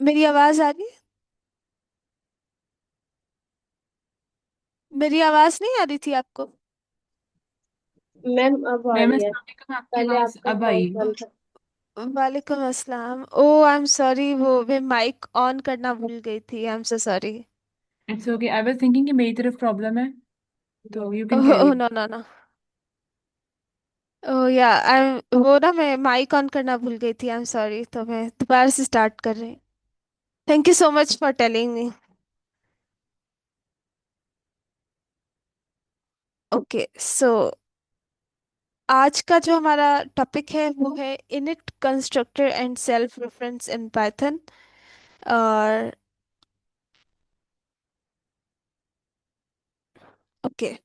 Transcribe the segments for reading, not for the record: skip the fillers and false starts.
मेरी आवाज आ रही है? मेरी आवाज नहीं आ रही थी आपको? मैम अब आ मैम रही है। अस्सलाम वालेकुम, आपकी पहले आवाज आपका अब कॉल आई। बंद था। वालेकुम अस्सलाम। ओ आई एम सॉरी, वो मैं माइक ऑन करना भूल गई थी। I am so sorry. It's okay, I was thinking कि मेरी तरफ प्रॉब्लम है, तो you can oh carry oh, on. No no no. Oh yeah I वो ना, मैं माइक ऑन करना भूल गई थी। आई एम सॉरी, तो मैं दोबारा से स्टार्ट कर रही हूँ। Thank you so much for telling me. Okay so आज का जो हमारा टॉपिक है वो है init constructor and self reference in Python. और ओके,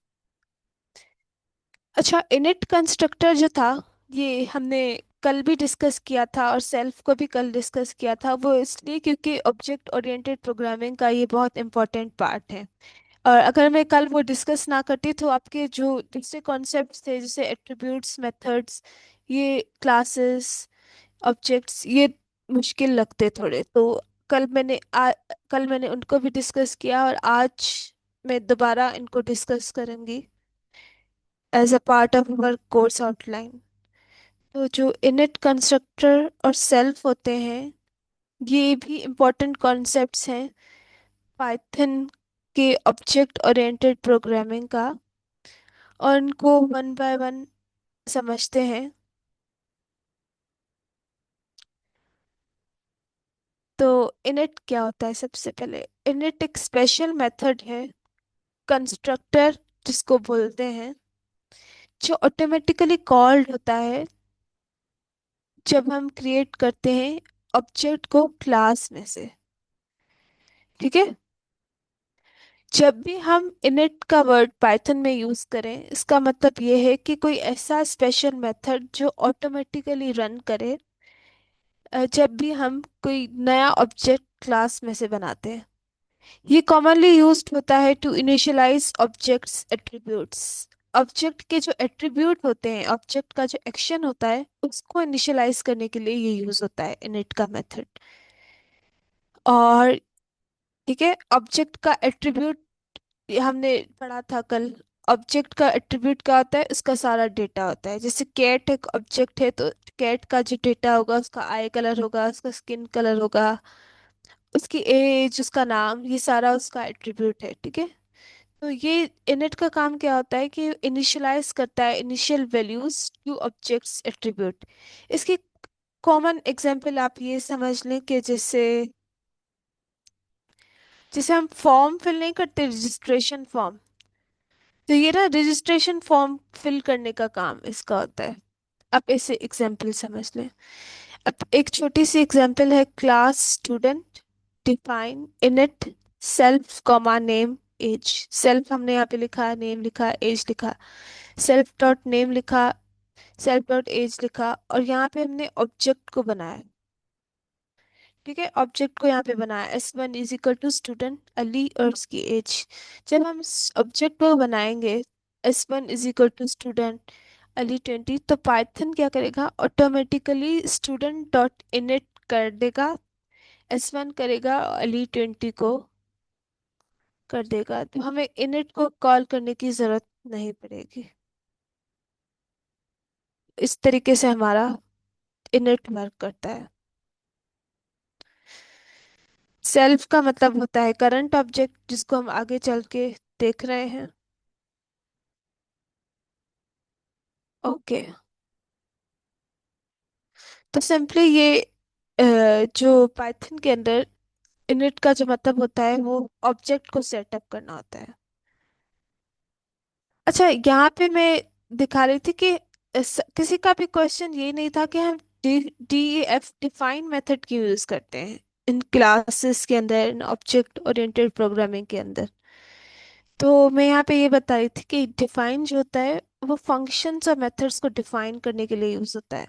अच्छा, इनिट कंस्ट्रक्टर जो था ये हमने कल भी डिस्कस किया था और सेल्फ को भी कल डिस्कस किया था। वो इसलिए क्योंकि ऑब्जेक्ट ओरिएंटेड प्रोग्रामिंग का ये बहुत इंपॉर्टेंट पार्ट है। और अगर मैं कल वो डिस्कस ना करती तो आपके जो दूसरे कॉन्सेप्ट्स थे जैसे एट्रीब्यूट्स, मेथड्स, ये क्लासेस, ऑब्जेक्ट्स, ये मुश्किल लगते थोड़े। तो कल मैंने कल मैंने उनको भी डिस्कस किया और आज मैं दोबारा इनको डिस्कस करूंगी as a part of our course outline. तो जो इनिट कंस्ट्रक्टर और सेल्फ होते हैं ये भी इम्पोर्टेंट कॉन्सेप्ट्स हैं पाइथन के ऑब्जेक्ट ओरिएंटेड प्रोग्रामिंग का, और इनको वन बाय वन समझते हैं। तो इनिट क्या होता है? सबसे पहले इनिट एक स्पेशल मेथड है, कंस्ट्रक्टर जिसको बोलते हैं, जो ऑटोमेटिकली कॉल्ड होता है जब हम क्रिएट करते हैं ऑब्जेक्ट को क्लास में से। ठीक है? जब भी हम इनिट का वर्ड पाइथन में यूज करें इसका मतलब ये है कि कोई ऐसा स्पेशल मेथड जो ऑटोमेटिकली रन करे जब भी हम कोई नया ऑब्जेक्ट क्लास में से बनाते हैं। ये कॉमनली यूज्ड होता है to initialize objects attributes. Object के जो एट्रीब्यूट होते हैं, ऑब्जेक्ट का जो एक्शन होता है उसको इनिशियलाइज करने के लिए ये यूज होता है इनिट का मेथड। और ठीक है, ऑब्जेक्ट का एट्रीब्यूट ये हमने पढ़ा था कल। ऑब्जेक्ट का एट्रीब्यूट क्या होता है? उसका सारा डेटा होता है। जैसे कैट एक ऑब्जेक्ट है तो कैट का जो डेटा होगा उसका आई कलर होगा, उसका स्किन कलर होगा, उसकी एज, उसका नाम, ये सारा उसका एट्रीब्यूट है। ठीक है? तो ये इनिट का काम क्या होता है कि इनिशियलाइज करता है initial values two objects attribute. इसकी कॉमन एग्जांपल आप ये समझ लें कि जैसे जैसे हम फॉर्म फिल नहीं करते, रजिस्ट्रेशन फॉर्म, तो ये ना रजिस्ट्रेशन फॉर्म फिल करने का काम इसका होता है। आप ऐसे एग्जांपल समझ लें। अब एक छोटी सी एग्जांपल है, class student define init self comma name age. Self हमने यहाँ पे लिखा, नेम लिखा, एज लिखा, सेल्फ डॉट नेम लिखा, सेल्फ डॉट एज लिखा, और यहाँ पे हमने ऑब्जेक्ट को बनाया। ठीक है, ऑब्जेक्ट को यहाँ पे बनाया, S1 is equal to student Ali और उसकी एज। जब हम ऑब्जेक्ट को बनाएंगे S1 is equal to student Ali 20, तो पाइथन क्या करेगा? ऑटोमेटिकली स्टूडेंट डॉट इनिट कर देगा, S1 करेगा और अली 20 को कर देगा। तो हमें इनिट को कॉल करने की जरूरत नहीं पड़ेगी। इस तरीके से हमारा इनिट वर्क करता है। सेल्फ का मतलब होता है करंट ऑब्जेक्ट, जिसको हम आगे चल के देख रहे हैं। ओके, तो सिंपली ये जो पाइथन के अंदर इनिट का जो मतलब होता है वो ऑब्जेक्ट को सेटअप करना होता है। अच्छा, यहाँ पे मैं दिखा रही थी कि किसी का भी क्वेश्चन ये नहीं था कि हम D D F define method क्यों यूज करते हैं इन क्लासेस के अंदर, इन ऑब्जेक्ट ओरिएंटेड प्रोग्रामिंग के अंदर। तो मैं यहाँ पे ये बता रही थी कि डिफाइन जो होता है वो फंक्शंस और मेथड्स को डिफाइन करने के लिए यूज होता है।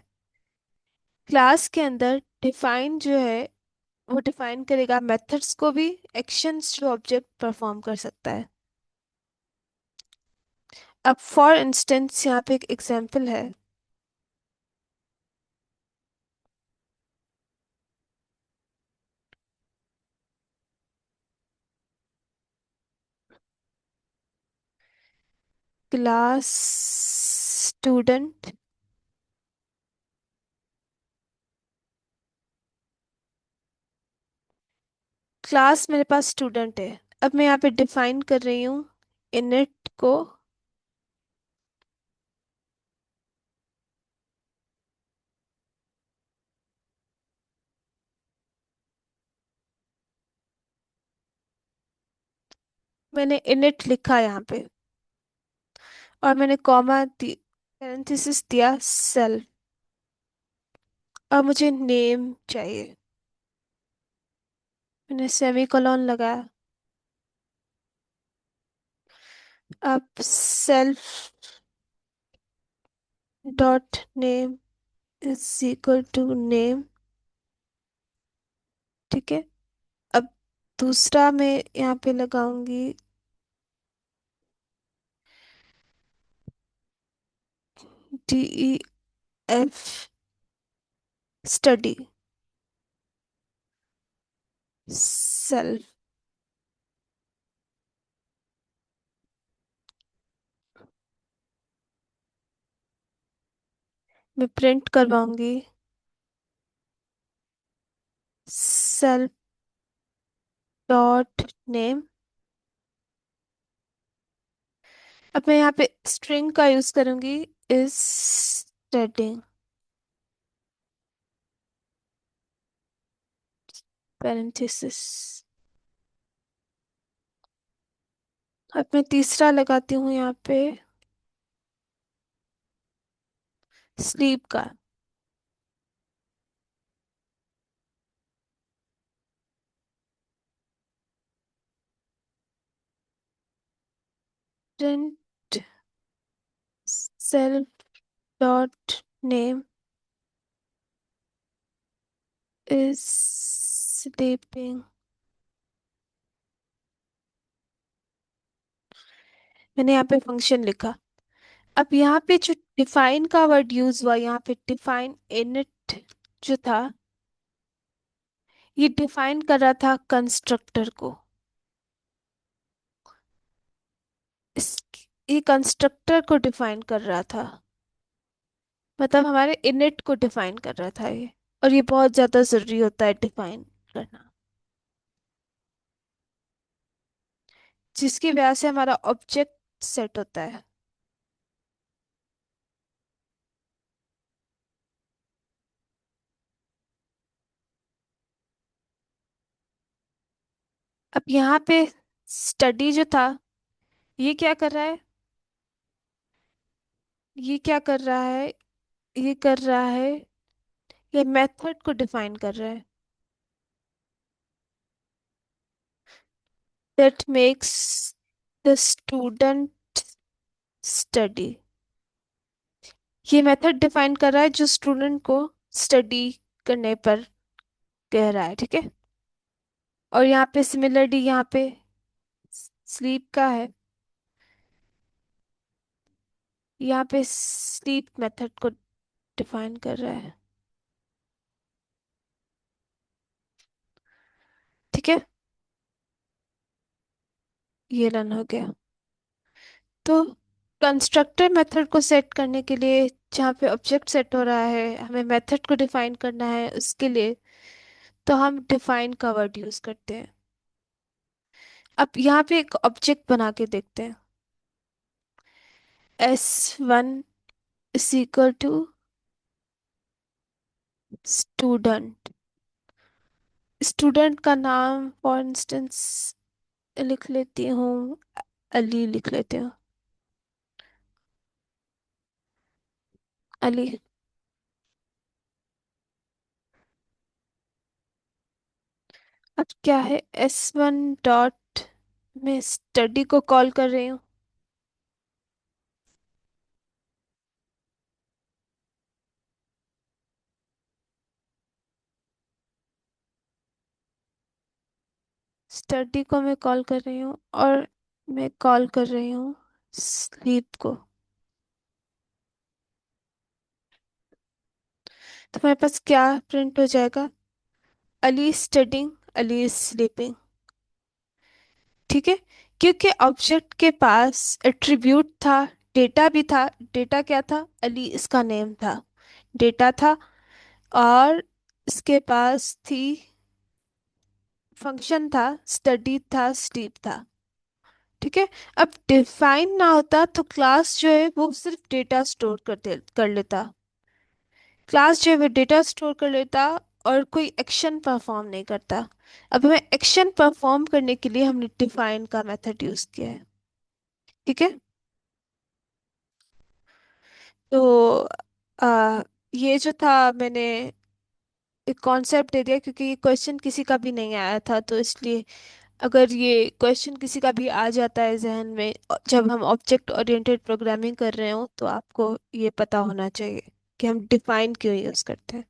क्लास के अंदर डिफाइन जो है वो डिफाइन करेगा मेथड्स को भी, एक्शंस जो ऑब्जेक्ट परफॉर्म कर सकता है। अब फॉर इंस्टेंस यहाँ पे एक एग्जांपल है। Class student. क्लास मेरे पास स्टूडेंट है। अब मैं यहाँ पे डिफाइन कर रही हूँ इनिट को। मैंने इनिट लिखा यहाँ पे और मैंने कॉमा दी, पैरेंथेसिस दिया सेल्फ। अब मुझे नेम चाहिए, मैंने सेमीकोलन लगाया। अब self dot name is equal to name. ठीक है। अब दूसरा मैं यहाँ पे लगाऊंगी DEF स्टडी सेल्फ। मैं प्रिंट करवाऊंगी सेल्फ डॉट नेम। अब मैं यहाँ पे स्ट्रिंग का यूज करूंगी इज स्टडिंग पैरेंथेसिस। अब मैं तीसरा लगाती हूँ यहाँ पे स्लीप का। Print self dot name is sleeping. मैंने यहाँ पे फंक्शन लिखा। अब यहाँ पे जो डिफाइन का वर्ड यूज हुआ, यहाँ पे डिफाइन इनिट जो था, ये डिफाइन कर रहा था कंस्ट्रक्टर को। इस ये कंस्ट्रक्टर को डिफाइन कर रहा था, मतलब हमारे इनिट को डिफाइन कर रहा था ये। और ये बहुत ज्यादा जरूरी होता है डिफाइन करना, जिसकी वजह से हमारा ऑब्जेक्ट सेट होता है। अब यहाँ पे स्टडी जो था, ये क्या कर रहा है, ये क्या कर रहा है, ये कर रहा है, ये मेथड को डिफाइन कर रहा है that makes the student study। ये मेथड डिफाइन कर रहा है जो स्टूडेंट को स्टडी करने पर कह रहा है। ठीक है। और यहाँ पे सिमिलरली यहाँ पे स्लीप का है, यहाँ पे स्लीप मेथड को डिफाइन कर रहा है। ठीक है, ये रन हो गया। तो कंस्ट्रक्टर मेथड को सेट करने के लिए, जहाँ पे ऑब्जेक्ट सेट हो रहा है, हमें मेथड को डिफाइन करना है उसके लिए, तो हम डिफाइन का वर्ड यूज करते हैं। अब यहाँ पे एक ऑब्जेक्ट बना के देखते हैं। S1 is equal to student. Student का नाम फॉर इंस्टेंस लिख लेती हूँ, अली लिख लेती हूँ, अली। अब क्या है, S1 डॉट मैं स्टडी को कॉल कर रही हूँ। स्टडी को मैं कॉल कर रही हूँ और मैं कॉल कर रही हूँ स्लीप को। तो मेरे पास क्या प्रिंट हो जाएगा, अली स्टडिंग, अली स्लीपिंग। ठीक है, क्योंकि ऑब्जेक्ट के पास एट्रीब्यूट था डेटा भी था। डेटा क्या था? अली इसका नेम था, डेटा था। और इसके पास थी, फंक्शन था, स्टडी था, स्लीप था। ठीक है। अब डिफाइन ना होता तो क्लास जो है वो सिर्फ डेटा स्टोर कर लेता। क्लास जो है वो डेटा स्टोर कर लेता और कोई एक्शन परफॉर्म नहीं करता। अब हमें एक्शन परफॉर्म करने के लिए हमने डिफाइन का मेथड यूज किया है। ठीक है। तो ये जो था, मैंने एक कॉन्सेप्ट दे दिया क्योंकि ये क्वेश्चन किसी का भी नहीं आया था, तो इसलिए अगर ये क्वेश्चन किसी का भी आ जाता है जहन में जब हम ऑब्जेक्ट ओरिएंटेड प्रोग्रामिंग कर रहे हो, तो आपको ये पता होना चाहिए कि हम डिफाइन क्यों यूज करते हैं।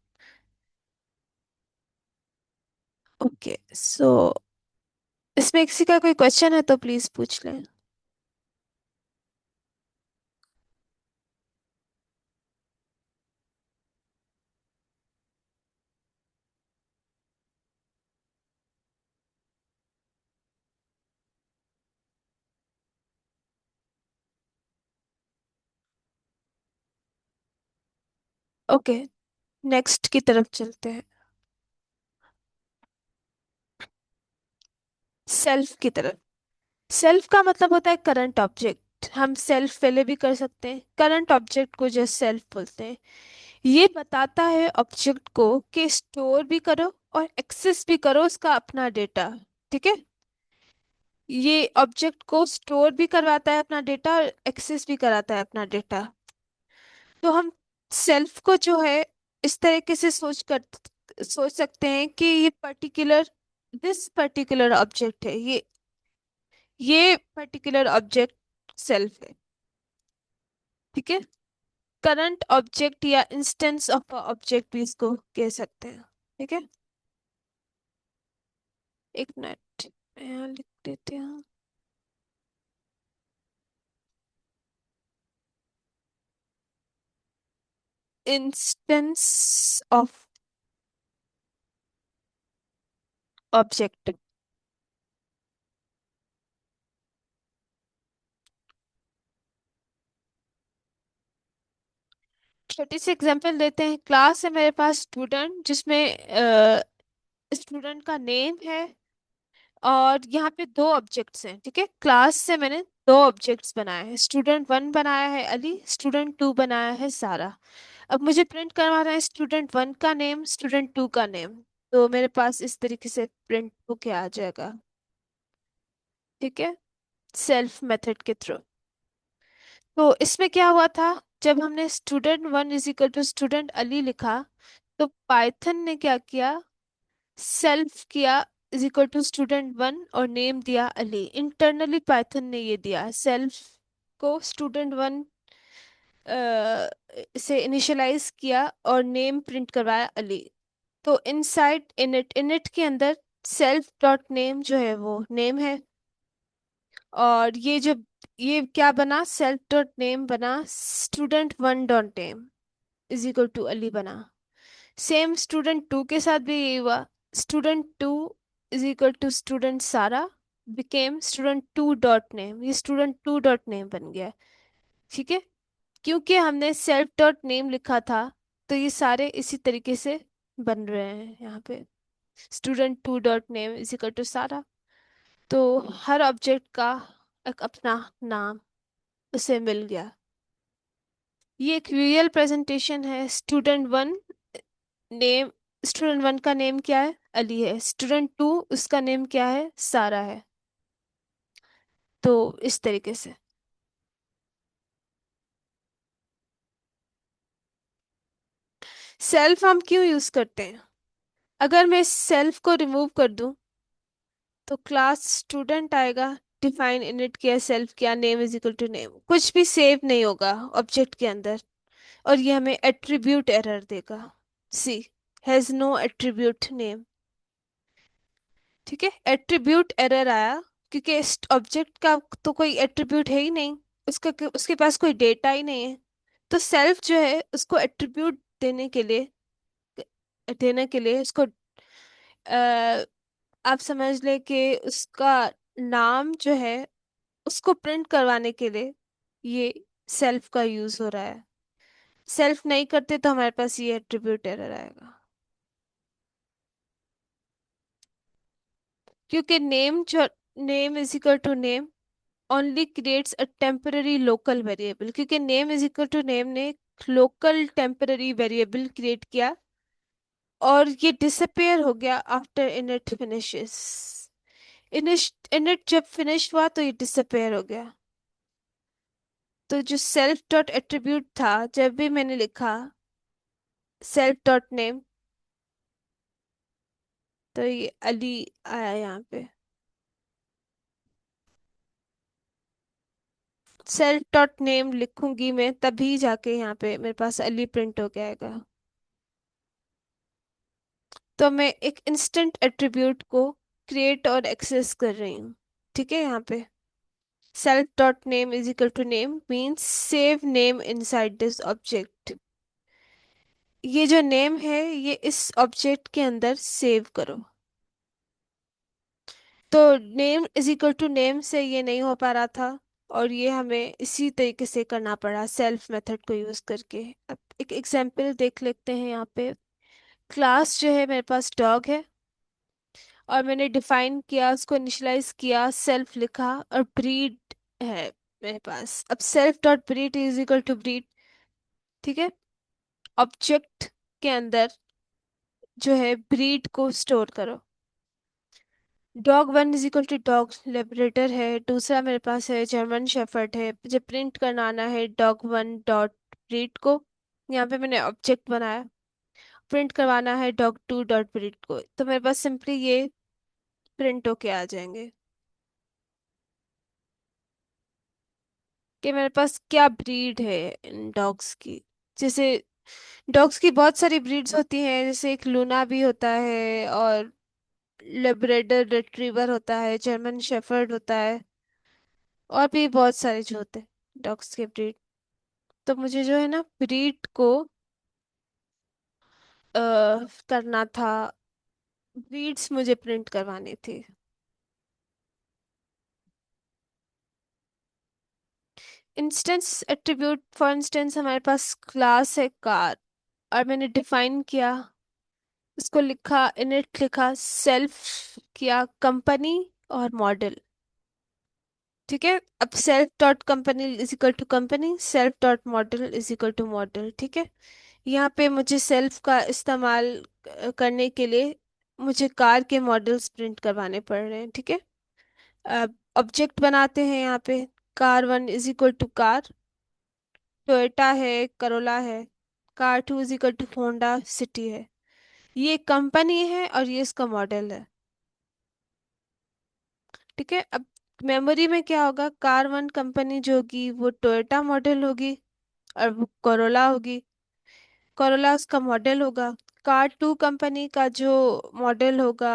ओके, सो इसमें किसी का कोई क्वेश्चन है तो प्लीज पूछ लें। ओके, नेक्स्ट की तरफ चलते हैं। सेल्फ की तरफ। सेल्फ का मतलब होता है करंट ऑब्जेक्ट। हम सेल्फ पहले भी कर सकते हैं, करंट ऑब्जेक्ट को जस्ट सेल्फ बोलते हैं। ये बताता है ऑब्जेक्ट को कि स्टोर भी करो और एक्सेस भी करो उसका अपना डेटा। ठीक है। ये ऑब्जेक्ट को स्टोर भी करवाता है अपना डेटा और एक्सेस भी कराता है अपना डेटा। तो हम सेल्फ को जो है इस तरीके से सोच सकते हैं कि ये पर्टिकुलर, दिस पर्टिकुलर ऑब्जेक्ट है, ये पर्टिकुलर ऑब्जेक्ट सेल्फ है। ठीक है। करंट ऑब्जेक्ट या इंस्टेंस ऑफ ऑब्जेक्ट भी इसको कह सकते हैं। ठीक है। एक मिनट, मैं यहाँ लिख देती हूँ। Instance of object. छोटी सी एग्जांपल देते हैं। क्लास है मेरे पास, स्टूडेंट, जिसमें स्टूडेंट का नेम है और यहाँ पे दो ऑब्जेक्ट्स हैं। ठीक है। क्लास से मैंने दो ऑब्जेक्ट्स बनाए हैं, स्टूडेंट वन बनाया है अली, स्टूडेंट टू बनाया है सारा। अब मुझे प्रिंट करवाना है स्टूडेंट वन का नेम, स्टूडेंट टू का नेम। तो मेरे पास इस तरीके से प्रिंट होके आ जाएगा। ठीक है। सेल्फ मेथड के थ्रू। तो इसमें क्या हुआ था, जब हमने student one is equal to student Ali लिखा, तो पाइथन ने क्या किया, सेल्फ किया is equal to student one और नेम दिया अली। इंटरनली पाइथन ने ये दिया, सेल्फ को स्टूडेंट वन से इनिशियलाइज किया और नेम प्रिंट करवाया अली। तो इनसाइड इनिट, इनिट के अंदर सेल्फ डॉट नेम जो है वो नेम है। और ये क्या बना, सेल्फ डॉट नेम बना student one dot name is equal to Ali बना। सेम स्टूडेंट टू के साथ भी यही हुआ, student two is equal to student Sara became student two dot name, ये स्टूडेंट टू डॉट नेम बन गया। ठीक है। क्योंकि हमने सेल्फ डॉट नेम लिखा था, तो ये सारे इसी तरीके से बन रहे हैं यहाँ पे, student two dot name is equal to Sara. तो हर ऑब्जेक्ट का एक अपना नाम उसे मिल गया। ये एक रियल प्रेजेंटेशन है। Student one name, student one का नेम क्या है, अली है। स्टूडेंट टू, उसका नेम क्या है, सारा है। तो इस तरीके से सेल्फ हम क्यों यूज करते हैं? अगर मैं सेल्फ को रिमूव कर दूं तो क्लास स्टूडेंट आएगा, डिफाइन इनिट किया, सेल्फ किया, name is equal to name, कुछ भी सेव नहीं होगा ऑब्जेक्ट के अंदर। और ये हमें एट्रीब्यूट एरर देगा, सी हैज नो एट्रीब्यूट नेम। ठीक है। एट्रीब्यूट एरर आया क्योंकि इस ऑब्जेक्ट का तो कोई एट्रीब्यूट है ही नहीं, उसके पास कोई डेटा ही नहीं है। तो सेल्फ जो है उसको एट्रीब्यूट देने के लिए उसको आप समझ ले कि उसका नाम जो है उसको प्रिंट करवाने के लिए ये सेल्फ का यूज हो रहा है। सेल्फ नहीं करते तो हमारे पास ये एट्रीब्यूट एरर आएगा, क्योंकि name is equal to name only creates a temporary local variable, क्योंकि name is equal to name ने लोकल टेम्पररी वेरिएबल क्रिएट किया और ये डिसअपेयर हो गया आफ्टर इनिट फिनिशेस। इनिट जब फिनिश हुआ तो ये डिसअपेयर हो गया। तो जो सेल्फ डॉट एट्रीब्यूट था, जब भी मैंने लिखा सेल्फ डॉट नेम, तो ये अली आया यहाँ पे। सेल्फ डॉट नेम लिखूंगी मैं तभी जाके यहाँ पे मेरे पास अली प्रिंट हो जाएगा। तो मैं एक इंस्टेंट एट्रीब्यूट को क्रिएट और एक्सेस कर रही हूँ। ठीक है, यहाँ पे self dot name is equal to name means save name inside this object. ये जो नेम है ये इस ऑब्जेक्ट के अंदर सेव करो। तो name is equal to name से ये नहीं हो पा रहा था, और ये हमें इसी तरीके से करना पड़ा सेल्फ मेथड को यूज करके। अब एक एग्जांपल देख लेते हैं यहाँ पे। क्लास जो है मेरे पास डॉग है, और मैंने डिफाइन किया, उसको इनिशियलाइज किया, सेल्फ लिखा, और ब्रीड है मेरे पास। अब self dot breed is equal to breed. ठीक है, ऑब्जेक्ट के अंदर जो है ब्रीड को स्टोर करो। Dog one is equal to dog labrador है, दूसरा मेरे पास है जर्मन शेफर्ड है। मुझे प्रिंट करवाना है डॉग वन डॉट ब्रीड को, यहाँ पे मैंने ऑब्जेक्ट बनाया। प्रिंट करवाना है डॉग टू डॉट ब्रीड को, तो मेरे पास सिंपली ये प्रिंट होके आ जाएंगे कि मेरे पास क्या ब्रीड है इन डॉग्स की। जैसे डॉग्स की बहुत सारी ब्रीड्स होती हैं, जैसे एक लूना भी होता है, और लेब्राडोर रिट्रीवर होता है, जर्मन शेफर्ड होता है, और भी बहुत सारे जो होते हैं डॉग्स के ब्रीड। तो मुझे जो है ना ब्रीड को करना था, ब्रीड्स मुझे प्रिंट करवानी थी। इंस्टेंस एट्रीब्यूट फॉर इंस्टेंस हमारे पास क्लास है कार, और मैंने डिफाइन किया, उसको लिखा इनिट, लिखा सेल्फ, किया कंपनी और मॉडल। ठीक है, अब self dot company is equal to company, self dot model is equal to model. ठीक है, यहाँ पे मुझे सेल्फ का इस्तेमाल करने के लिए मुझे कार के मॉडल्स प्रिंट करवाने पड़ रहे हैं। ठीक है, अब ऑब्जेक्ट बनाते हैं यहाँ पे। Car one is equal to car, Toyota है, करोला है। Car two is equal to Honda City है। ये कंपनी है और ये इसका मॉडल है। ठीक है, अब मेमोरी में क्या होगा, कार वन कंपनी जो होगी वो टोयोटा मॉडल होगी, और वो करोला होगी, करोला उसका मॉडल होगा। कार टू कंपनी का जो मॉडल होगा,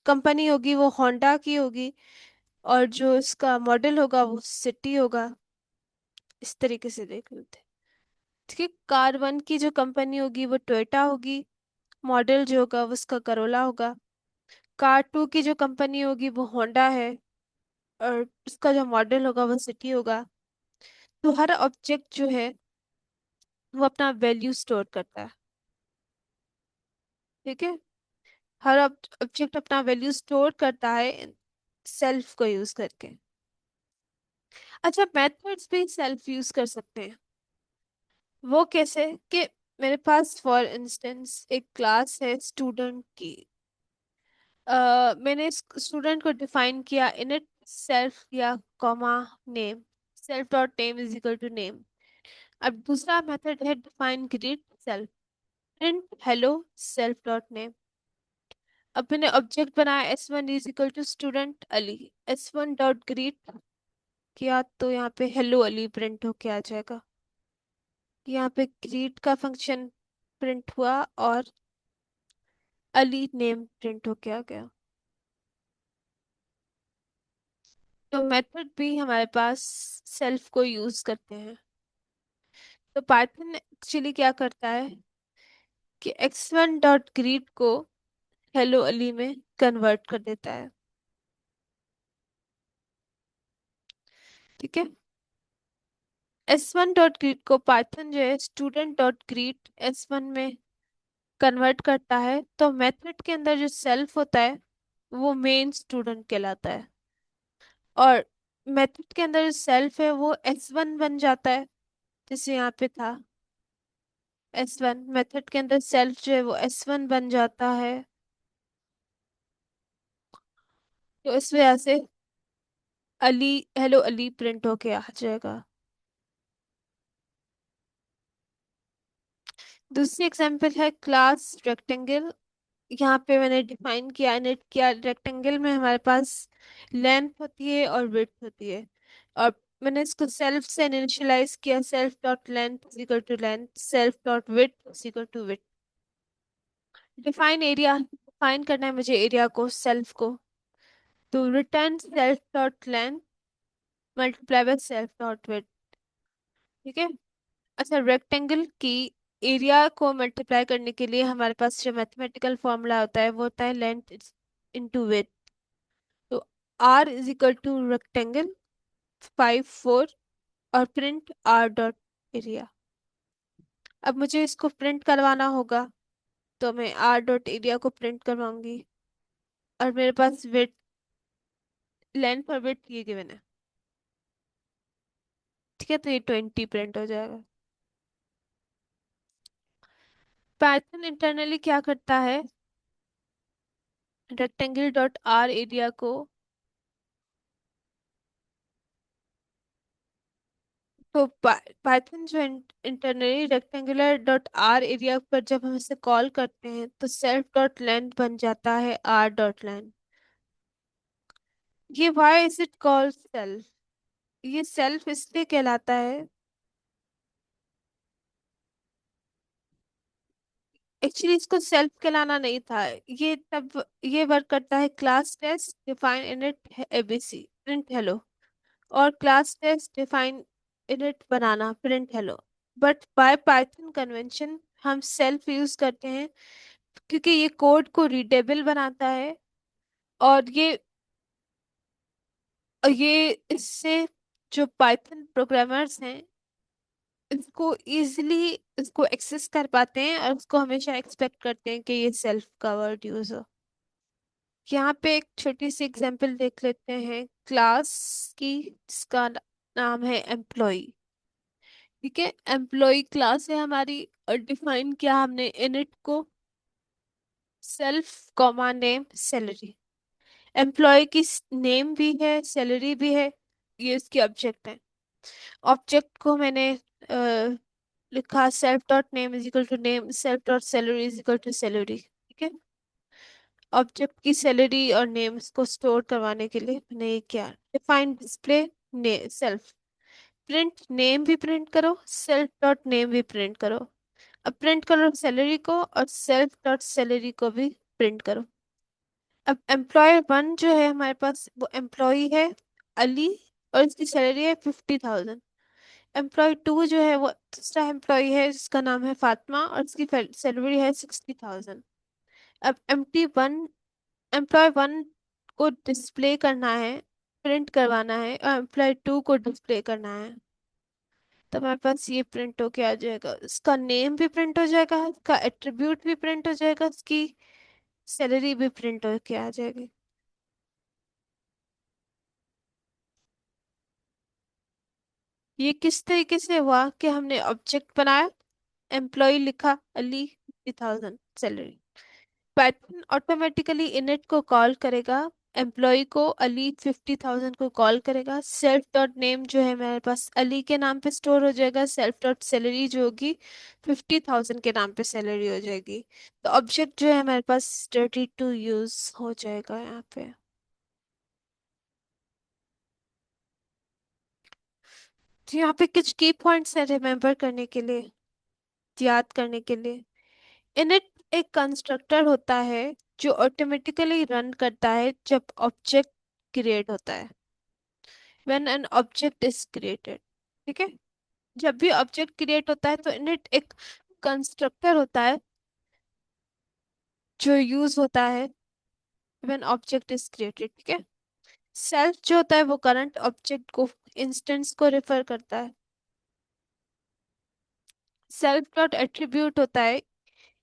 कंपनी होगी, वो होंडा की होगी, और जो इसका मॉडल होगा वो सिटी होगा। इस तरीके से देख लेते हैं। ठीक है, कार वन की जो कंपनी होगी वो टोयोटा होगी, मॉडल जो होगा वो उसका करोला होगा। कार टू की जो कंपनी होगी वो होंडा है, और उसका जो मॉडल होगा वो सिटी होगा। तो हर ऑब्जेक्ट जो है वो अपना वैल्यू स्टोर करता है। ठीक है, हर ऑब्जेक्ट अपना वैल्यू स्टोर करता है सेल्फ को यूज करके। अच्छा, मेथड्स भी सेल्फ यूज कर सकते हैं। वो कैसे कि मेरे पास फॉर इंस्टेंस एक क्लास है स्टूडेंट की। मैंने स्टूडेंट को डिफाइन किया इनिट सेल्फ या comma name, self dot name is equal to name. अब दूसरा मेथड है define greet self, print hello self dot name. अब मैंने ऑब्जेक्ट बनाया S one is equal to student Ali, S one dot greet किया, तो यहाँ पे हेलो अली प्रिंट होके आ जाएगा। यहाँ पे ग्रीट का फंक्शन प्रिंट हुआ, और अली नेम प्रिंट होके आ गया। तो मेथड भी हमारे पास सेल्फ को यूज करते हैं। तो पाइथन एक्चुअली क्या करता है कि एक्स वन डॉट ग्रीट को हेलो अली में कन्वर्ट कर देता है। ठीक है, S1 डॉट ग्रीट को पाइथन जो है स्टूडेंट डॉट ग्रीट S1 में कन्वर्ट करता है, तो मेथड के अंदर जो सेल्फ होता है वो मेन स्टूडेंट कहलाता है, और मेथड के अंदर जो सेल्फ है वो S1 बन जाता है, जैसे यहाँ पे था S1। मेथड के अंदर सेल्फ जो है वो S1 बन जाता है, तो इस वजह से अली, हेलो अली प्रिंट होके आ जाएगा। दूसरी एग्जांपल है क्लास रेक्टेंगल। यहाँ पे मैंने डिफाइन किया, इनिट किया, रेक्टेंगल में हमारे पास लेंथ होती है और विड्थ होती है, और मैंने इसको सेल्फ से इनिशियलाइज किया, self dot length is equal to length, self dot width is equal to width. Define area, define करना है मुझे एरिया को, सेल्फ को, तो return self dot length multiply by self dot width. ठीक है। अच्छा, रेक्टेंगल की एरिया को मल्टीप्लाई करने के लिए हमारे पास जो मैथमेटिकल फॉर्मूला होता है वो होता है लेंथ इनटू विड्थ। तो r is equal to rectangle 5 4, और प्रिंट आर डॉट एरिया। अब मुझे इसको प्रिंट करवाना होगा, तो मैं आर डॉट एरिया को प्रिंट करवाऊंगी, और मेरे पास विड्थ, लेंथ और विड्थ ये गिवन है। ठीक है, तो ये 20 प्रिंट हो जाएगा। पाइथन इंटरनली क्या करता है, रेक्टेंगल डॉट आर एरिया को, तो पाइथन जो internally rectangular dot are area पर जब हम इसे कॉल करते हैं तो सेल्फ डॉट लेंथ बन जाता है आर डॉट लेंथ। ये why is it called self, ये सेल्फ इसलिए कहलाता है, एक्चुअली इसको सेल्फ कहलाना नहीं था, ये तब ये वर्क करता है class test define init ABC print hello, और class test define init banana print hello. But by Python convention हम सेल्फ यूज करते हैं, क्योंकि ये कोड को रीडेबल बनाता है, और ये इससे जो पाइथन प्रोग्रामर्स हैं इसको इजीली इसको एक्सेस कर पाते हैं, और उसको हमेशा एक्सपेक्ट करते हैं कि ये सेल्फ का वर्ड यूज हो। यहाँ पे एक छोटी सी एग्जांपल देख लेते हैं क्लास की, जिसका नाम है एम्प्लॉय। ठीक है, एम्प्लॉय क्लास है हमारी, और डिफाइन किया हमने इनिट को self comma name salary. Employ की नेम भी है, सैलरी भी है, ये इसके ऑब्जेक्ट है। ऑब्जेक्ट को मैंने लिखा self dot name is equal to name, self dot salary is equal to salary. ठीक है, ऑब्जेक्ट की सैलरी और नेम्स को स्टोर करवाने के लिए मैंने ये किया, डिफाइन डिस्प्ले ने सेल्फ, प्रिंट नेम भी प्रिंट करो, सेल्फ डॉट नेम भी प्रिंट करो। अब प्रिंट करो सैलरी को, और सेल्फ डॉट सैलरी को भी प्रिंट करो। अब एम्प्लॉयर 1 जो है हमारे पास वो एम्प्लॉय है अली, और इसकी सैलरी है 50,000। एम्प्लॉय 2 जो है वो दूसरा एम्प्लॉय है जिसका नाम है फातिमा, और इसकी सैलरी है 60,000। अब MT1 एम्प्लॉय 1 को डिस्प्ले करना है, प्रिंट करवाना है, और एम्प्लॉय 2 को डिस्प्ले करना है, तो हमारे पास ये प्रिंट होके आ जाएगा, इसका नेम भी प्रिंट हो जाएगा, इसका एट्रीब्यूट भी प्रिंट हो जाएगा, इसकी सैलरी भी प्रिंट होके आ जाएगी। ये किस तरीके से हुआ कि हमने ऑब्जेक्ट बनाया, एम्प्लॉय लिखा Ali 50,000 salary, Python automatically init को कॉल करेगा, एम्प्लॉय को अली 50,000 को कॉल करेगा, सेल्फ डॉट नेम जो है मेरे पास अली के नाम पे स्टोर हो जाएगा, सेल्फ डॉट सैलरी जो होगी 50,000 के नाम पे सैलरी हो जाएगी। तो ऑब्जेक्ट जो है हमारे पास 32 यूज हो जाएगा यहाँ पे। तो यहाँ पे कुछ की पॉइंट्स है रिमेम्बर करने के लिए, याद करने के लिए। इनिट एक कंस्ट्रक्टर होता है जो ऑटोमेटिकली रन करता है जब ऑब्जेक्ट क्रिएट होता है, when an object is created. ठीक है, जब भी ऑब्जेक्ट क्रिएट होता है तो इनिट एक कंस्ट्रक्टर होता है जो यूज होता है व्हेन ऑब्जेक्ट इज क्रिएटेड। ठीक है, सेल्फ जो होता है वो करंट ऑब्जेक्ट को, इंस्टेंस को रेफर करता है। सेल्फ डॉट एट्रीब्यूट होता है,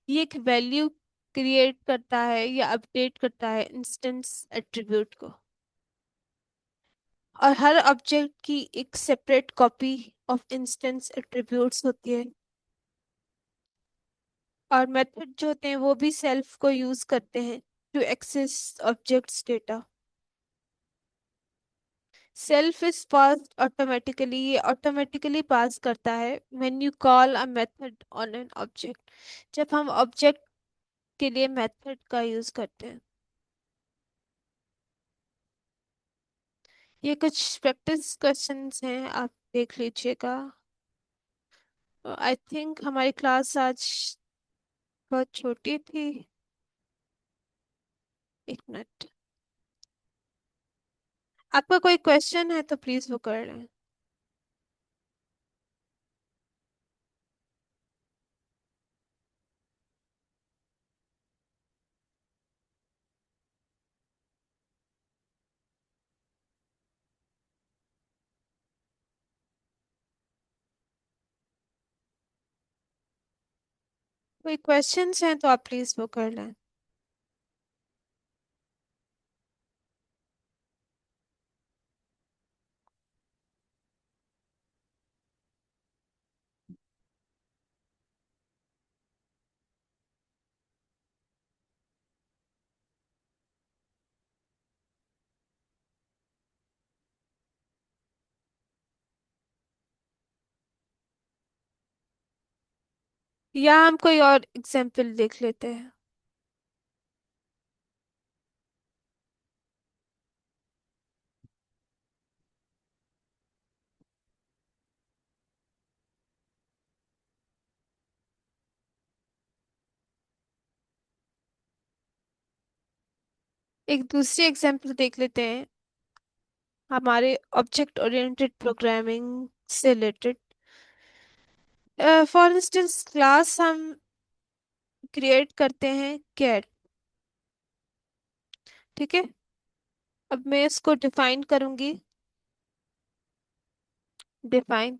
ये एक वैल्यू क्रिएट करता है या अपडेट करता है इंस्टेंस एट्रीब्यूट को, और हर ऑब्जेक्ट की एक separate copy of instance attributes होती है। और मेथड जो होते हैं वो भी सेल्फ को यूज करते हैं to access objects data. Self is passed automatically, ये ऑटोमेटिकली पास करता है when you call a method on an object, जब हम ऑब्जेक्ट के लिए मेथड का यूज करते हैं। ये कुछ प्रैक्टिस क्वेश्चंस हैं, आप देख लीजिएगा। आई थिंक हमारी क्लास आज बहुत छोटी थी। एक मिनट, आपका कोई क्वेश्चन है तो प्लीज वो कर लें। कोई क्वेश्चंस हैं तो आप प्लीज वो कर लें। या हम कोई और एग्जांपल देख लेते हैं। एक दूसरी एग्जांपल देख लेते हैं हमारे ऑब्जेक्ट ओरिएंटेड प्रोग्रामिंग से रिलेटेड। फॉर इंस्टेंस क्लास हम क्रिएट करते हैं कैट, ठीक है। अब मैं इसको डिफाइन करूंगी। डिफाइन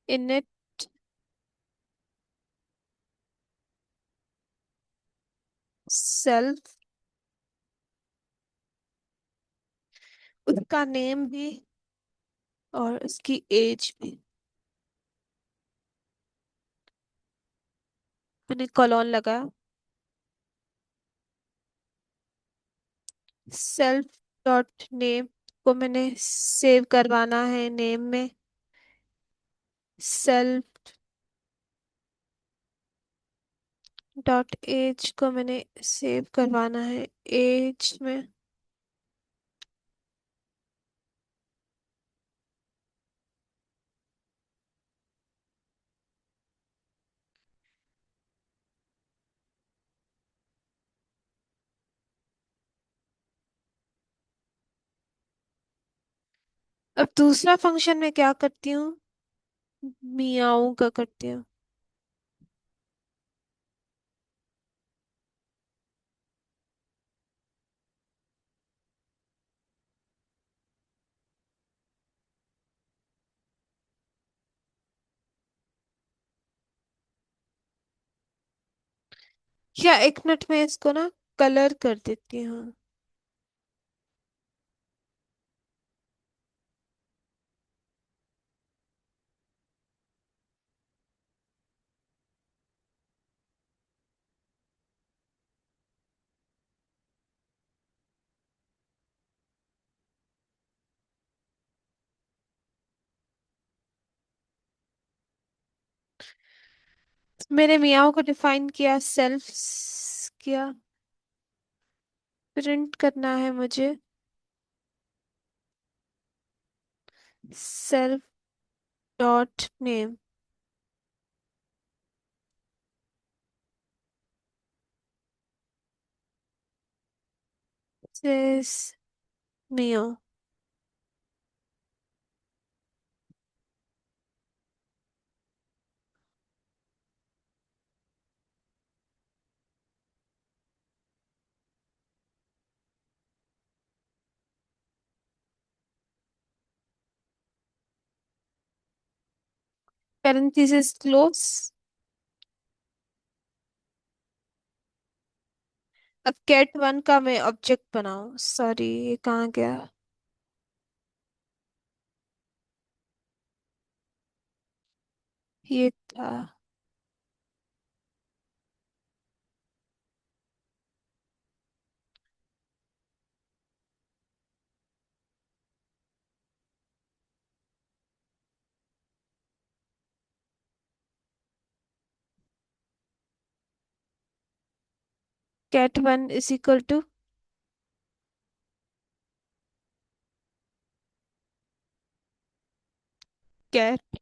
इनिट सेल्फ, उसका नेम भी और उसकी एज भी, मैंने कॉलन लगाया। सेल्फ डॉट नेम को मैंने सेव करवाना है नेम में। सेल्फ डॉट एज को मैंने सेव करवाना है एज में। अब दूसरा फंक्शन मैं क्या करती हूँ, मियाऊ का करती हूँ। या एक मिनट में इसको ना कलर कर देती हूँ। मैंने मियाओ को डिफाइन किया, सेल्फ किया, प्रिंट करना है मुझे self dot name says meow. Parenthesis close. अब कैट वन का मैं ऑब्जेक्ट बनाऊं, सॉरी ये कहाँ गया। ये था। Cat one is equal to cat.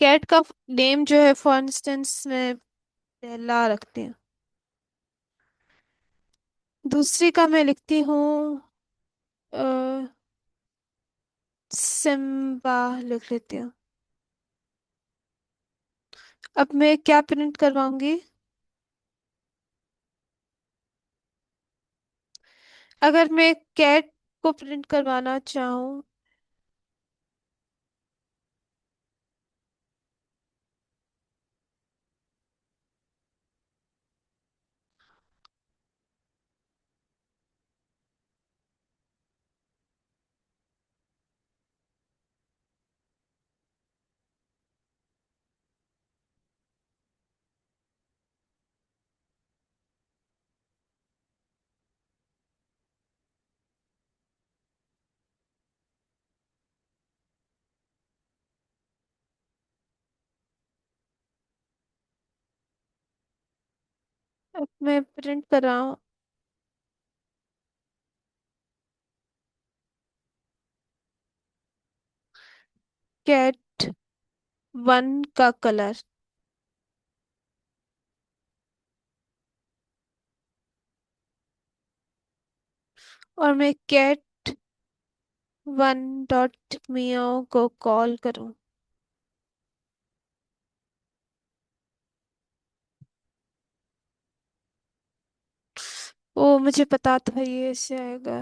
Cat का नेम जो है फॉर इंस्टेंस में बेला रखते हैं। दूसरी का मैं लिखती हूँ सिम्बा लिख लेती हूँ। अब मैं क्या प्रिंट करवाऊंगी। अगर मैं कैट को प्रिंट करवाना चाहूँ। अब मैं प्रिंट कर रहा हूँ। कैट वन का कलर। और मैं कैट वन डॉट मियाओ को कॉल करूँ। ओ मुझे पता था ये ऐसे आएगा।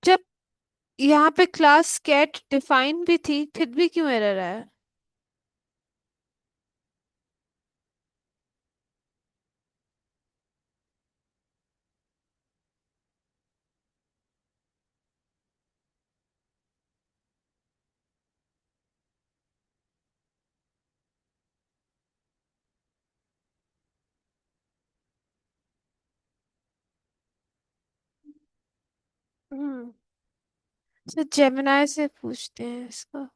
जब यहाँ पे क्लास कैट डिफाइन भी थी फिर भी क्यों एरर आया। हम्म। तो जेमिनाई से पूछते हैं इसका।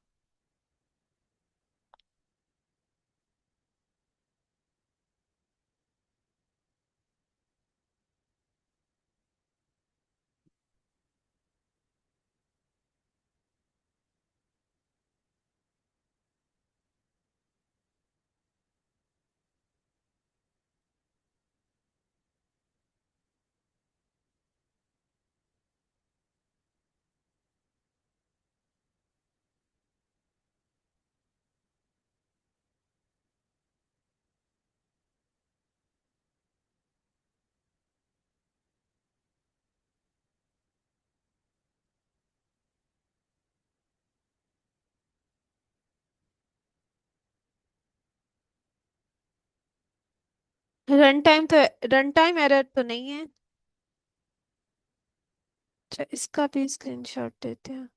रन टाइम एरर तो नहीं है। अच्छा इसका भी स्क्रीनशॉट देते हैं।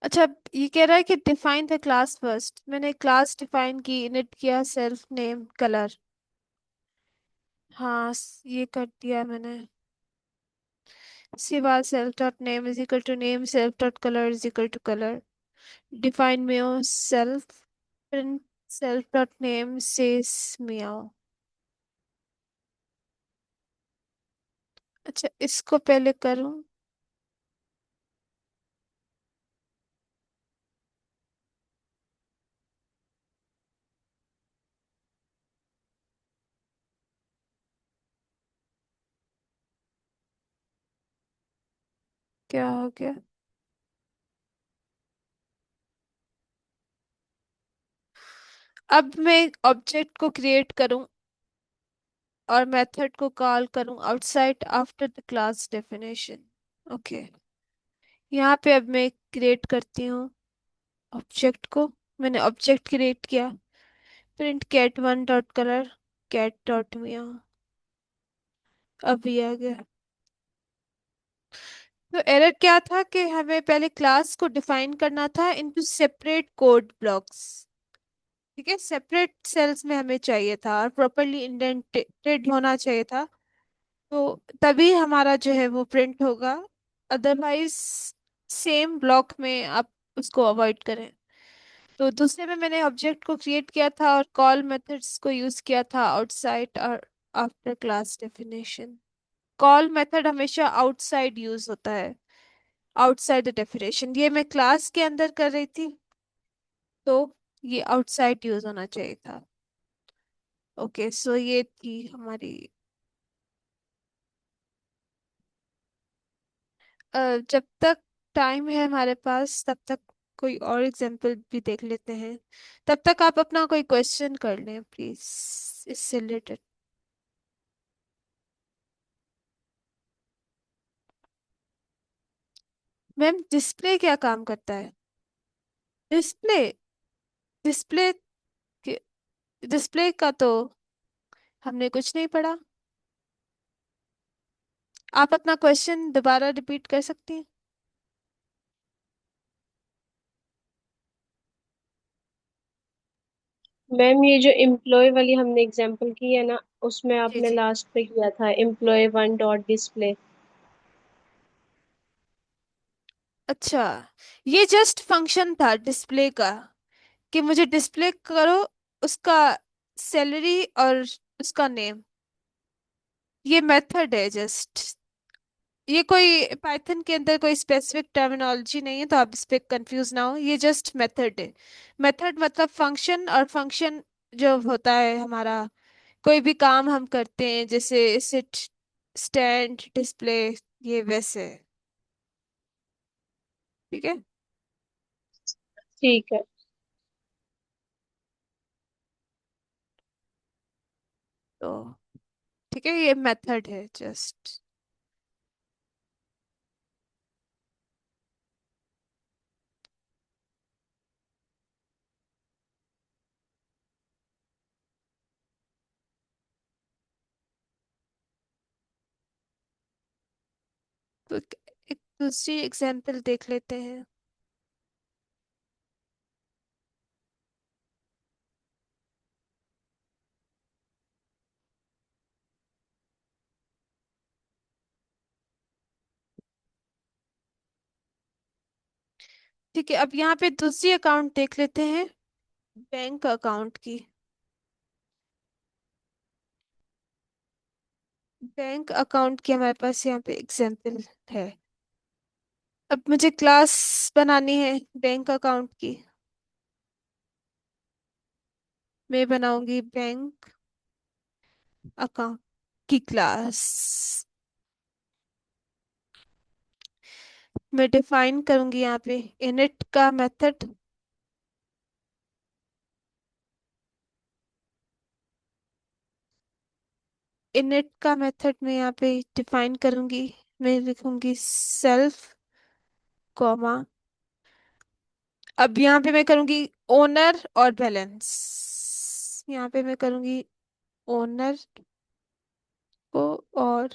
अच्छा, ये कह रहा है कि डिफाइन द क्लास फर्स्ट। मैंने क्लास डिफाइन की, इनिट किया, सेल्फ नेम कलर। हाँ, ये कर दिया मैंने। इसके बाद self dot name is equal to name, self dot colour is equal to colour. Define meow self, print self dot name says meow. अच्छा, इसको पहले करूँ। क्या हो गया? अब मैं ऑब्जेक्ट को क्रिएट करूं और मेथड को कॉल करूं outside after the class definition. Okay, यहाँ पे अब मैं क्रिएट करती हूँ ऑब्जेक्ट को। मैंने ऑब्जेक्ट क्रिएट किया। Print cat one dot colour, cat dot meow. अब ये आ गया। तो एरर क्या था कि हमें पहले क्लास को डिफाइन करना था इनटू सेपरेट कोड ब्लॉक्स। ठीक है, सेपरेट सेल्स में हमें चाहिए था और प्रॉपरली इंडेंटेड होना चाहिए था। तो तभी हमारा जो है वो प्रिंट होगा। अदरवाइज सेम ब्लॉक में आप उसको अवॉइड करें। तो दूसरे में मैंने ऑब्जेक्ट को क्रिएट किया था और कॉल मेथड्स को यूज किया था आउटसाइड और after class definition. Call method हमेशा आउटसाइड यूज होता है, आउटसाइड द डेफिनेशन। ये मैं क्लास के अंदर कर रही थी, तो ये आउटसाइड यूज होना चाहिए था। ओके, सो ये थी हमारी। जब तक टाइम है हमारे पास तब तक कोई और एग्जांपल भी देख लेते हैं। तब तक आप अपना कोई क्वेश्चन कर लें प्लीज, इससे रिलेटेड। मैम, डिस्प्ले क्या काम करता है? डिस्प्ले, डिस्प्ले, डिस्प्ले का तो हमने कुछ नहीं पढ़ा। आप अपना क्वेश्चन दोबारा रिपीट कर सकती हैं? मैम ये जो एम्प्लॉय वाली हमने एग्जांपल की है ना, उसमें जी आपने जी। लास्ट पे किया था एम्प्लॉय वन डॉट डिस्प्ले। अच्छा, ये जस्ट फंक्शन था डिस्प्ले का कि मुझे डिस्प्ले करो उसका सैलरी और उसका नेम। ये मेथड है जस्ट। ये कोई पाइथन के अंदर कोई स्पेसिफिक टर्मिनोलॉजी नहीं है, तो आप इस पे कंफ्यूज ना हो। ये जस्ट मेथड है। मेथड मतलब फंक्शन, और फंक्शन जो होता है हमारा, कोई भी काम हम करते हैं जैसे सिट, स्टैंड, डिस्प्ले, ये वैसे। ठीक है। ठीक है। तो ठीक है, ये मेथड है जस्ट। तो एक दूसरी एग्जांपल देख लेते हैं। ठीक है, अब यहाँ पे दूसरी अकाउंट देख लेते हैं, बैंक अकाउंट की। बैंक अकाउंट की हमारे पास यहाँ पे एग्जांपल है। अब मुझे क्लास बनानी है बैंक अकाउंट की। मैं बनाऊंगी बैंक अकाउंट की क्लास। मैं डिफाइन करूंगी यहाँ पे इनिट का मेथड। इनिट का मेथड मैं यहाँ पे डिफाइन करूंगी। मैं लिखूंगी सेल्फ कॉमा। अब यहाँ पे मैं करूंगी ओनर और बैलेंस। यहाँ पे मैं करूंगी ओनर को और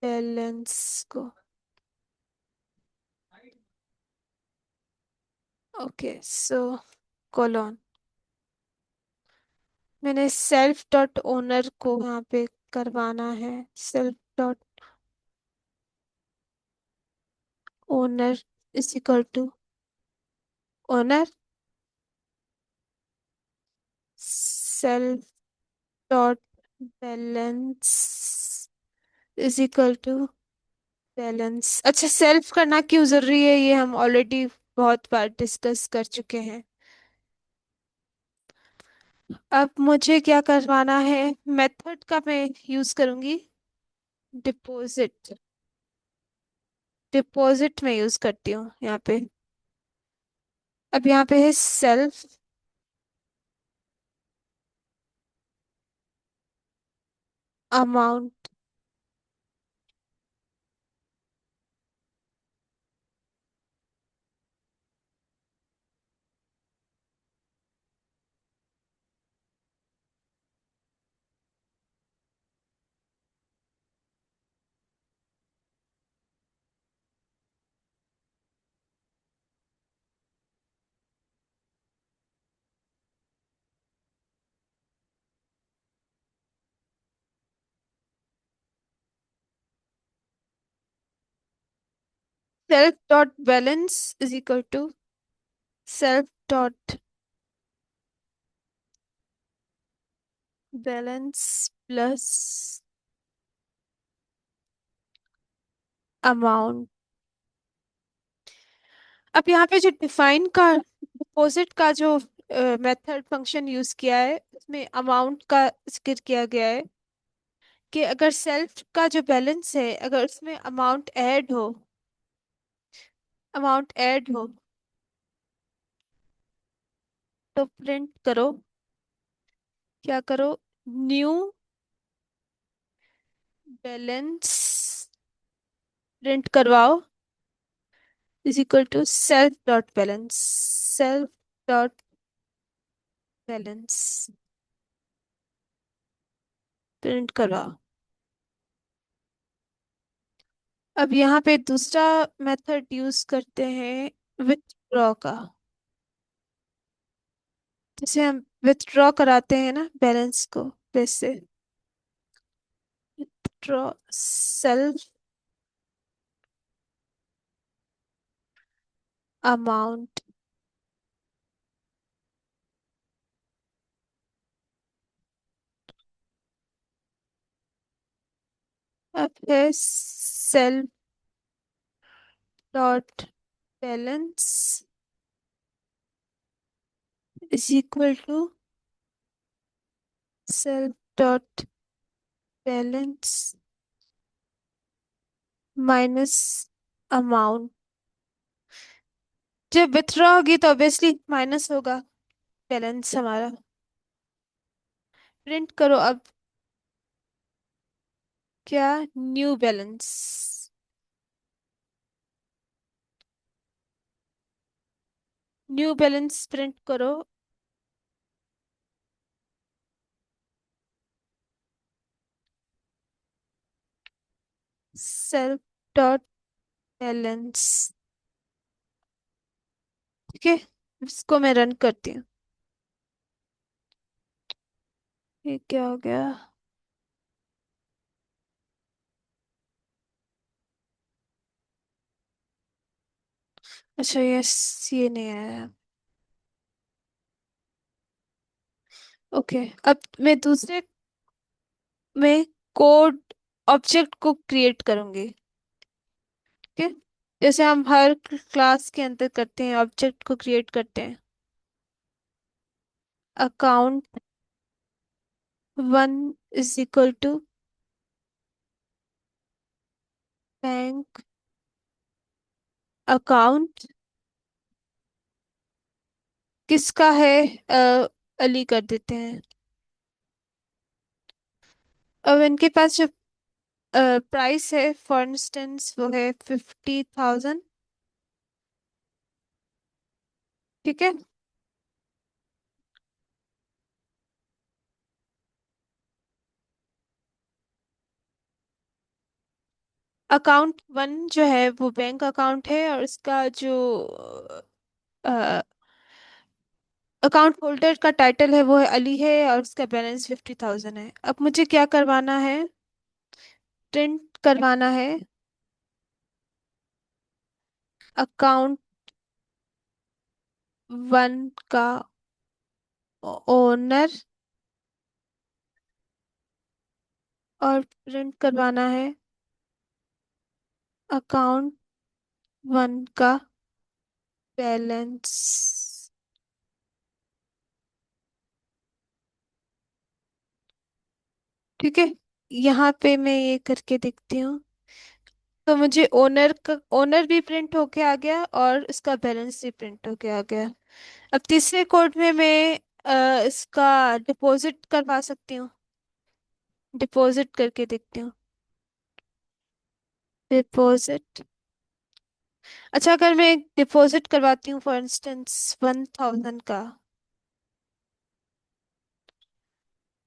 बैलेंस को। ओके सो कोलोन, मैंने सेल्फ डॉट ओनर को यहाँ पे करवाना है। Self dot owner is equal to owner, self dot balance is equal to balance. अच्छा, सेल्फ करना क्यों जरूरी है ये हम ऑलरेडी बहुत बार डिस्कस कर चुके हैं। अब मुझे क्या करवाना है, मेथड का मैं यूज करूंगी डिपॉजिट। डिपॉजिट में यूज करती हूँ यहाँ पे। अब यहाँ पे है self amount, self dot balance is equal to self dot balance plus amount. अब यहाँ पे जो डिफाइन का डिपॉजिट का जो मेथड फंक्शन यूज किया है उसमें अमाउंट का जिक्र किया गया है कि अगर सेल्फ का जो बैलेंस है अगर उसमें अमाउंट ऐड हो तो प्रिंट करो, क्या करो, न्यू बैलेंस प्रिंट करवाओ is equal to self dot balance. Self dot balance print करवाओ। अब यहाँ पे दूसरा मेथड यूज करते हैं विथड्रॉ का। जैसे हम विथड्रॉ कराते हैं ना बैलेंस को, वैसे विथड्रॉ सेल्फ अमाउंट। अब है self dot balance is equal to self dot balance minus amount. जब विथड्रॉ होगी तो ऑब्वियसली माइनस होगा बैलेंस हमारा। प्रिंट करो अब, क्या, new balance. New balance print करो, सेल्फ डॉट बैलेंस। ठीक है, इसको मैं रन करती हूँ। ये क्या हो गया। अच्छा यस, ये नहीं आया। ओके, अब मैं दूसरे में कोड ऑब्जेक्ट को क्रिएट करूंगी। ठीक है, जैसे हम हर क्लास के अंदर करते हैं ऑब्जेक्ट को क्रिएट करते हैं। Account one is equal to bank account किसका है, अली कर देते हैं। अब इनके पास जो प्राइस है फॉर इंस्टेंस वो है 50,000। ठीक है, अकाउंट वन जो है वो बैंक अकाउंट है और इसका जो अकाउंट होल्डर का टाइटल है वो है अली है और उसका बैलेंस 50,000 है। अब मुझे क्या करवाना है, प्रिंट करवाना है अकाउंट वन का ओनर और प्रिंट करवाना है अकाउंट वन का बैलेंस। ठीक है, यहाँ पे मैं ये करके देखती हूँ। तो मुझे ओनर भी प्रिंट होके आ गया और इसका बैलेंस भी प्रिंट होके आ गया। अब तीसरे कोड में मैं इसका डिपॉजिट करवा सकती हूँ, डिपॉजिट करके देखती हूँ। डिपॉजिट, अच्छा अगर मैं डिपॉजिट करवाती हूँ फॉर इंस्टेंस 1,000 का,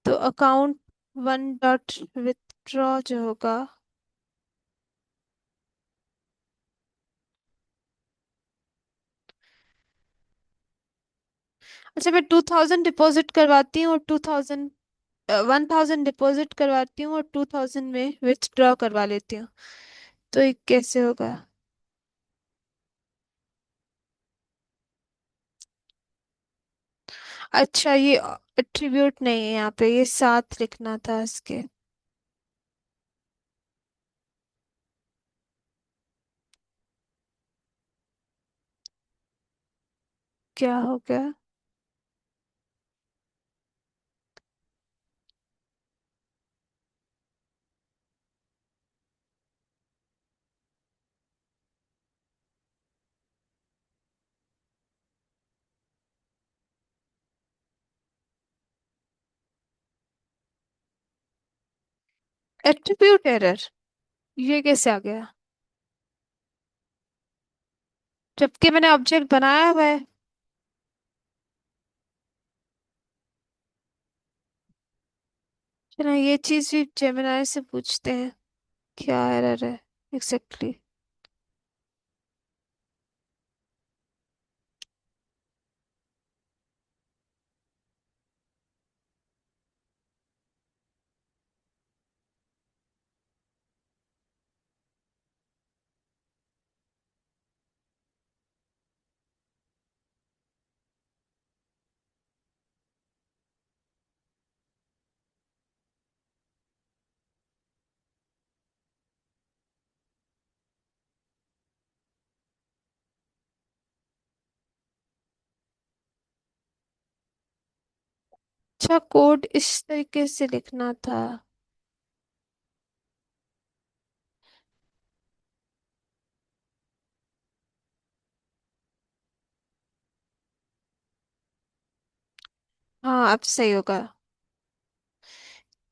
तो अकाउंट वन डॉट विथड्रॉ जो होगा, अच्छा मैं 2,000 डिपॉजिट करवाती हूँ और 2,000 1,000 डिपॉजिट करवाती हूँ और 2,000 में विथड्रॉ करवा लेती हूँ, तो ये कैसे होगा? अच्छा ये एट्रीब्यूट नहीं है यहाँ पे, ये साथ लिखना था इसके। क्या हो गया? एट्रीब्यूट एरर, ये कैसे आ गया जबकि मैंने ऑब्जेक्ट बनाया हुआ है? चलो ये चीज भी जेमिनाई से पूछते हैं, क्या एरर है एग्जैक्टली। अच्छा कोड इस तरीके से लिखना था। हाँ अब सही होगा।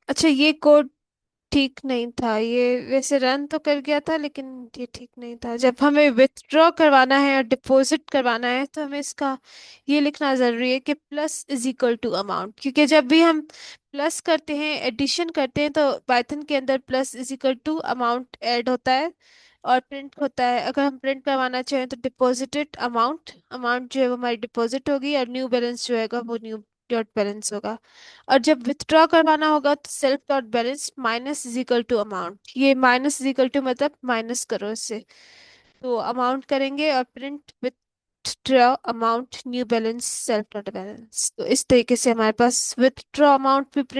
अच्छा ये कोड ठीक नहीं था, ये वैसे रन तो कर गया था लेकिन ये ठीक नहीं था। जब हमें विथड्रॉ करवाना है और डिपॉजिट करवाना है तो हमें इसका ये लिखना ज़रूरी है कि plus is equal to amount, क्योंकि जब भी हम प्लस करते हैं एडिशन करते हैं तो पाइथन के अंदर plus is equal to amount add होता है और प्रिंट होता है। अगर हम प्रिंट करवाना चाहें तो डिपॉजिटेड अमाउंट, अमाउंट जो है वो हमारी डिपॉजिट होगी और न्यू बैलेंस जो है वो न्यू डॉट बैलेंस होगा। और जब विथड्रॉ करवाना होगा तो self dot balance minus is equal to amount, ये माइनस इज इक्वल टू मतलब माइनस करो इससे, तो अमाउंट करेंगे और print withdraw amount new balance self dot balance. तो इस तरीके से हमारे पास विथड्रॉ अमाउंट भी